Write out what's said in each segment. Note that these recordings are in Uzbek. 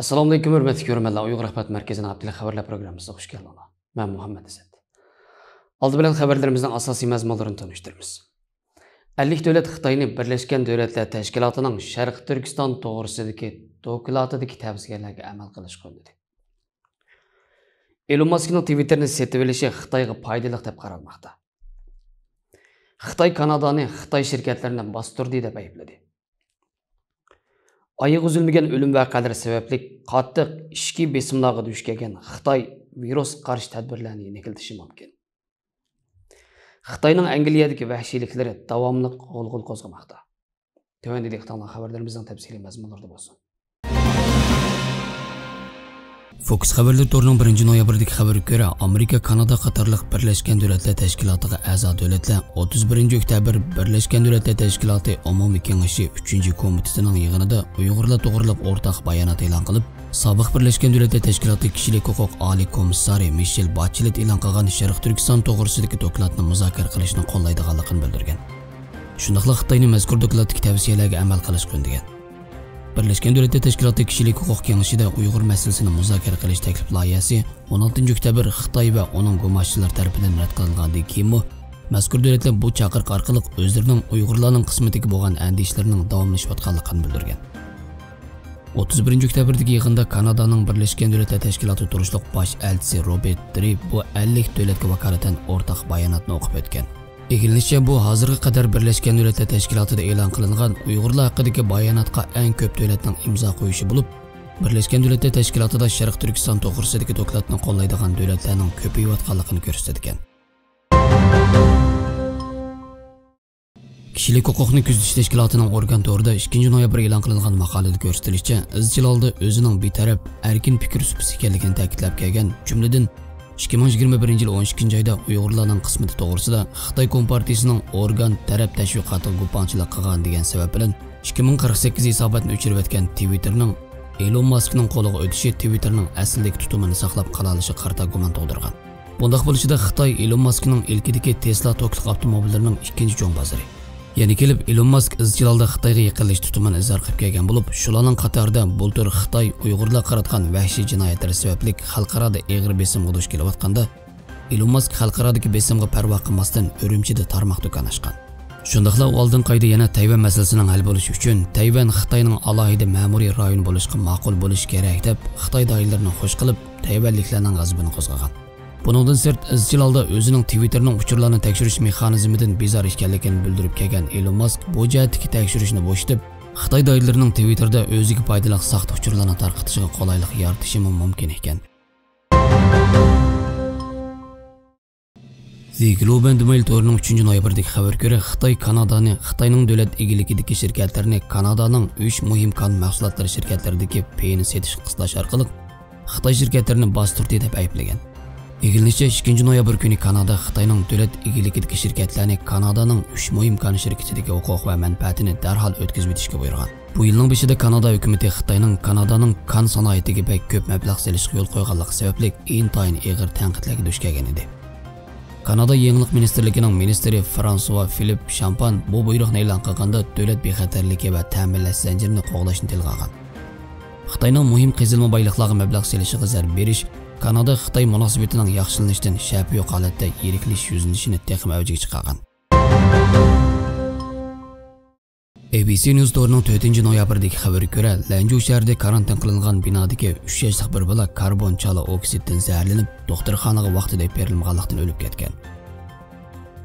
Assalomu alaykum hurmatli ko'ruvchilar. Uyg'ur axborot markazining haftalik xabarlar programmasiga xush keldinglar. Men Muhammad Asad. Oldi bilan xabarlarimizning asosiy mazmunlarini tanishtiramiz. 50 davlat Xitoyning Birlashgan Davlatlar Tashkilotining Sharq Turkiston to'g'risidagi dokladidagi tavsiyalarga amal qilish qo'yildi. Elon Muskning Twitterni setib olishi Xitoyga foydali deb qaralmoqda. Xitoy Kanadani Xitoy shirkatlarini bostirdi deb aybladi. Ayık üzülmegen ölüm vakaları sebepli qattiq ishki besimlarga duch kelgan Xitoy virus qarshi tadbirlarni yengiltishi mumkin. Xitoyning Angliyadagi vahshiyliklari davomli g'ulg'ul qo'zg'amoqda. Tövendeki xabarlarimizning tafsiliy mazmunlarida bo'lsin. Fox xabarlar torining 1-noyabrdagi xabariga ko'ra, Amerika, Kanada qatorliq Birlashgan Davlatlar Tashkilotiga a'zo davlatlar 31-oktyabr Birlashgan Davlatlar Tashkiloti Umumiy Kengashi 3-komitetining yig'inida Uyg'urlar to'g'riliq o'rtaq bayonot e'lon qilib, sobiq Birlashgan Davlatlar Tashkiloti kishilik huquq oliy komissari Michel Bachelet e'lon qilgan Sharq Turkiston to'g'risidagi dokladni muzokara qilishni qo'llaydiganligini bildirgan. Shundaqla Xitoyning mazkur dokladdagi tavsiyalarga amal qilish qo'yilgan. Birlashgan Davlatlar Tashkiloti kishilik huquq kengashida Uyg'ur masalasini muzokara qilish taklif loyihasi 16-oktyabr Xitoy va uning gumonchilar tomonidan rad qilingandan keyin mazkur davlatlar bu chaqiriq orqali o'zlarining Uyg'urlarning qismatiga bo'lgan andishlarining davomlashayotganligini bildirgan. 31-oktyabrdagi yig'inda Kanadaning Birlashgan Davlatlar Tashkiloti turishliq bosh elchisi Robert Drip bu 50 davlatga vakolatan o'rtaq bayonotni o'qib o'tgan. Egilishicha bu hozirga qadar Birlashgan Davlatlar Tashkilotida e'lon qilingan Uyg'urlar haqidagi bayonotga eng ko'p davlatning imzo qo'yishi bo'lib, Birlashgan Davlatlar Tashkilotida Sharq Turkiston to'g'risidagi dokladni qo'llaydigan davlatlarning ko'payayotganligini ko'rsatgan. Kishilik huquqni kuzatish tashkilotining organ to'rida 2-noyabr e'lon qilingan maqolada ko'rsatilishicha, izchil holda o'zining betaraf, erkin fikr supisi ekanligini ta'kidlab kelgan, jumladan 2021 yil 12 oyda Uyg'urlarning qismati to'g'risida Xitoy Kompartiyasining organ taraf tashviqoti guponchilik qilgan degan sabab bilan 2048 hisobotni o'chirib o'tgan Twitterning Elon Muskning qo'liga o'tishi Twitterning asldagi tutumini saqlab qola olishi qarta gumon tug'dirgan. Bundaq bo'lishida Xitoy Elon Muskning ilkidagi Tesla toklik avtomobillarining ikkinchi cho'ng bozori. Yana kelib Elon Musk izchil holda Xitoyga yiqilish tutumini izhor qilib kelgan bo'lib, shularning qatorida bultur Xitoy Uyg'urlar qaratgan vahshiy jinoyatlari sababli xalqaroda og'ir besimga duch kelayotganda, Elon Musk xalqarodagi besimga parvo qilmasdan Urumchida tarmoq do'kon ochgan. Shundaqla oldin qayda yana Tayvan masalasining hal bo'lishi uchun Tayvan Xitoyning alohida ma'muriy rayon bo'lishga ma'qul bo'lishi kerak deb Xitoy doiralarini xush qilib, tayvanliklarning g'azabini qo'zg'agan. Buningdan sirt izchil holda o'zining Twitterning uchurlarni tekshirish mexanizmidan bezor ekanligini bildirib kelgan Elon Musk bu jihatdagi tekshirishni bo'shatib, Xitoy doiralarining Twitterda o'ziga foydali saxta uchurlarni tarqatishiga qulaylik yaratishi mumkin ekan. The Globe and Mail torining 3-noyabrdagi xabarga ko'ra, Xitoy Kanadani Xitoyning davlat egiligidagi shirkatlarni Kanadaning 3 muhim kon mahsulotlari shirkatlaridagi payini setish qisqash orqali Xitoy shirkatlarini bostirdi deb ayblagan. Egilishicha 2-noyabr kuni Kanada Xitoyning davlat egiligidagi shirkatlarni Kanadaning 3 muhim kon shirkatidagi huquq va manfaatini darhol o'tkazib o'tishga buyurgan. Bu yilning boshida Kanada hukumatı Xitoyning Kanadaning kon sanoatiga bek ko'p mablag' selishga yo'l qo'yganligi sababli intayin og'ir tanqidlarga duch kelgan edi. Kanada Yangilik ministrligining ministri François Philippe Champagne bu buyruqni e'lon qilganda davlat bexatarligi va ta'minlash zanjirini qo'g'dashni tilga olgan. Xitoyning muhim qazilma boyliqlarga mablag' selishiga zarb berish Kanada Xitoy munosabatining yaxshilanishidan shafi yo'q holatda yiriklanish yuzinishini texm avjiga chiqargan. ABC News torining 4-noyabrdagi xabarga ko'ra, Lanzhou shahrida karantin qilingan binodagi 3 yoshli bir bola karbon chala oksiddan zaharlanib, doktorxonaga vaqtida berilmaganlikdan o'lib ketgan.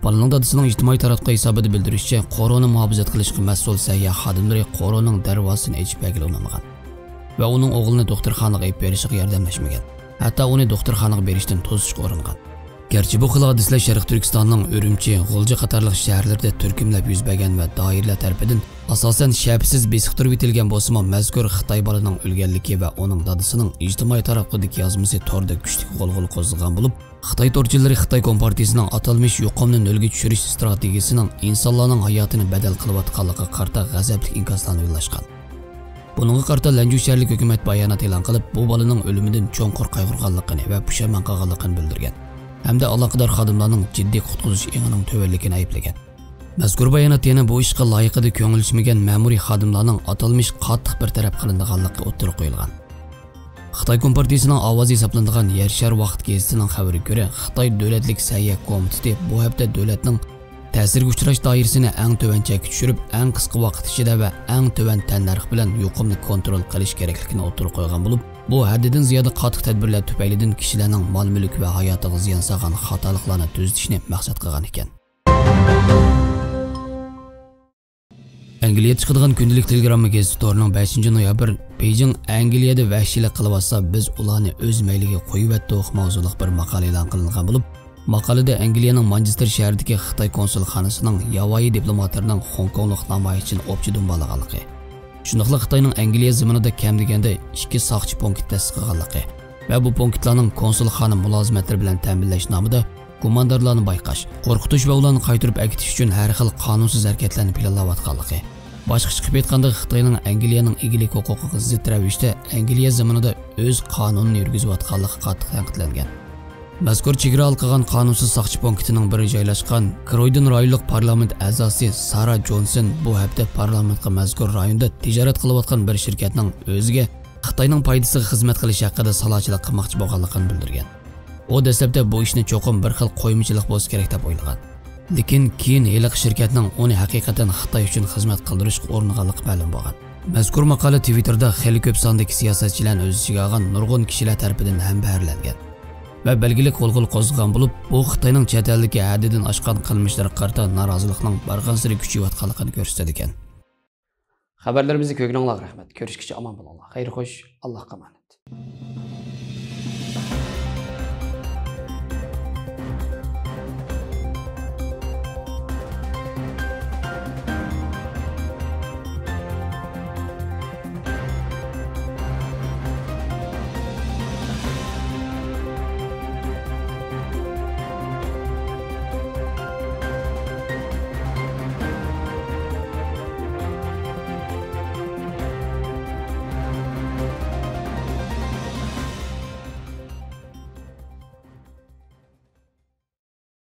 Bolaning dadasining ijtimoiy taratquy hisobida bildirishicha, korona muhofazat qilishga mas'ul sayyoh xodimlari koronaning darvozasini ochib berolmagan va uning o'g'lini doktorxonaga olib berishiga yordamlashmagan. Hatta uni doktorxonaga berishdan to'sishga uringan. Garchi bu xil hodisalar Sharq Turkistonning Urumchi, G'ulji qatorliq shaharlarda turkumlab yuz bergan va doiralar tarafidan asosan shapsiz besiq turib etilgan bo'lsa-mu, mazkur Xitoy bolaning o'lganligi va uning dadasining ijtimoiy tarafdagi yozmasi torda kuchli g'ulg'ul qo'zg'agan bo'lib, Xitoy torchilari Xitoy Kompartiyasining atalmish yuqumni nolga tushirish strategiyasining insonlarning hayotini badal qilayotganligiga qarta g'azabli inkoslarni yo'llashgan. Buningga qarta Lanzhou shaharlik hukumat bayonot e'lon qilib, bu bolaning o'limidan cho'nqur qayg'urganligini va pushaymon qilganligini bildirgan. Hamda aloqador xodimlarning jiddiy qutqizish eng'ining tövəlligini ayblagan. Mazkur bayonot yana bu ishga loyiqida ko'ngilchmagan ma'muriy xodimlarning atalmish qattiq bir taraf qilinganligi o'tirib qo'yilgan. Xitoy Kompartiyasining ovozi hisoblanadigan Yer shari vaqt gazetining xabariga ko'ra, Xitoy davlatlik sayya komiteti bu hafta davlatning ta'sirga uchrash doirasini eng tuvan chekka tushirib, eng qisqa vaqt ichida va eng tuvan tannarx bilan yuqumni kontrol qilish kerakligini o'tirib qo'ygan bo'lib, bu haddidan ziyoda qattiq tadbirlar tufaylidan kishilarning mol-mulk va hayotiga ziyon solgan xatoliklarni tuzatishni maqsad qilgan ekan. Angliya chiqadigan kundalik telegramma gazeti torining 5 noyabr Beijing Angliyada vahshiylik qilyapsa biz ularni o'z mayliga qo'yibdi mavzuliq bir maqola e'lon qilingan bo'lib, maqolada Angliyaning Manchester shahridagi Xitoy konsulxonasining Yavoyi diplomatlarining Hong Konglik namoyishchini o'pchi dumbalaganligi, shuningdek Xitoyning Angliya zaminida kam deganda 2 soqchi punkt ta'sis qilganligi va bu punktlarning konsulxona mulozimatlari bilan ta'minlash nomida gumondorlarni bayqash, qo'rqitish va ularni qaytarib akitish uchun har xil qonunsiz harakatlarni planlayotganligi. Boshqa chiqib aytganda Xitoyning Angliyaning egilik huquqiga zid ravishda Angliya zaminida o'z qonunini yurgizayotganligi qattiq tanqidlangan. Mazkur chegara qilgan qonunsiz soqchi punktining biri joylashgan Croydon rayonlik parlament a'zosi Sara Johnson bu hafta parlamentga mazkur rayonda tijorat qilayotgan bir shirkatning o'ziga Xitoyning foydasiga xizmat qilish haqida salochilik qilmoqchi bo'lganligini bildirgan. O dastlabda bu ishni cho'qim bir xil qo'yimchilik bo'lsa kerak deb o'ylagan. Lekin keyin heliq shirkatning uni haqiqatan Xitoy uchun xizmat qildirishga o'rnaganligi ma'lum bo'lgan. Mazkur maqola Twitterda xeli ko'p sondagi siyosatchilarning o'z ichiga olgan nurg'un kishilar tomonidan ham bayalangan va belgilik qo'lqul qo'zg'agan bo'lib, bu Xitoyning chet eldagi haddidan oshgan qilmishlariga qarata norozilikning barqansiri kuchayotganligini ko'rsatadi ekan. Xabarlarimizni ko'rganingizga rahmat. Ko'rishguncha omon bo'linglar. Xayr xo'sh, Allohga emanet.